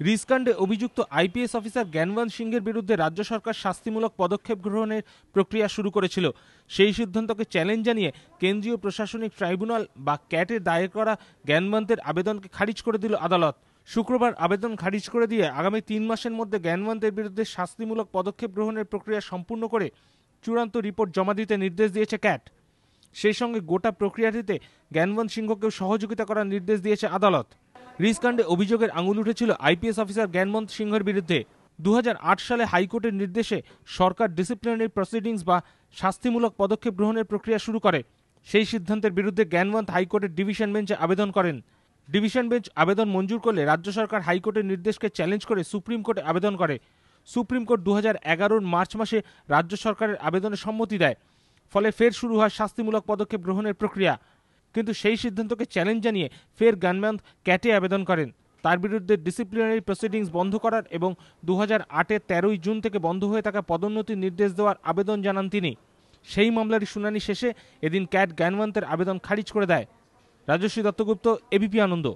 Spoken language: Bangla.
রিজকাণ্ডে অভিযুক্ত আইপিএস অফিসার জ্ঞানবন্ত সিংহের বিরুদ্ধে রাজ্য সরকার শাস্তিমূলক পদক্ষেপ গ্রহণের প্রক্রিয়া শুরু করেছিল। সেই সিদ্ধান্তকে চ্যালেঞ্জ জানিয়ে কেন্দ্রীয় প্রশাসনিক ট্রাইব্যুনাল বা ক্যাটে দায়ের করা জ্ঞানবন্তের আবেদনকে খারিজ করে দিল আদালত। শুক্রবার আবেদন খারিজ করে দিয়ে আগামী 3 মাসের মধ্যে জ্ঞানবন্তের বিরুদ্ধে শাস্তিমূলক পদক্ষেপ গ্রহণের প্রক্রিয়া সম্পূর্ণ করে চূড়ান্ত রিপোর্ট জমা দিতে নির্দেশ দিয়েছে ক্যাট। সেই সঙ্গে গোটা প্রক্রিয়াটিতে জ্ঞানবন্ত সিংহকেও সহযোগিতা করার নির্দেশ দিয়েছে আদালত। রিজকাণ্ডে অভিযোগের আঙুল উঠেছিল আইপিএস অফিসার জ্ঞানবন্ত সিংহের বিরুদ্ধে। 2008 সালে হাইকোর্টের নির্দেশে সরকার ডিসিপ্লিনারি প্রসিডিংস বা শাস্তিমূলক পদক্ষেপ গ্রহণের প্রক্রিয়া শুরু করে। সেই সিদ্ধান্তের বিরুদ্ধে জ্ঞানবন্ত হাইকোর্টের ডিভিশন বেঞ্চে আবেদন করেন। ডিভিশন বেঞ্চ আবেদন মঞ্জুর করলে রাজ্য সরকার হাইকোর্টের নির্দেশকে চ্যালেঞ্জ করে সুপ্রিম কোর্টে আবেদন করে। সুপ্রিম কোর্ট 2011 মার্চ মাসে রাজ্য সরকারের আবেদনে সম্মতি দেয়। ফলে ফের শুরু হয় শাস্তিমূলক পদক্ষেপ গ্রহণের প্রক্রিয়া। কিন্তু সেই সিদ্ধান্তকে চ্যালেঞ্জ জানিয়ে ফের জ্ঞানবন্ত ক্যাটে আবেদন করেন। তার বিরুদ্ধে ডিসিপ্লিনারি প্রসিডিংস বন্ধ করার এবং 2008-এর 13 জুন থেকে বন্ধ হয়ে থাকা পদোন্নতির নির্দেশ দেওয়ার আবেদন জানান তিনি। সেই মামলার শুনানি শেষে এদিন ক্যাট জ্ঞানবন্তের আবেদন খারিজ করে দেয়। রাজশ্রী দত্তগুপ্ত, এবিপি আনন্দ।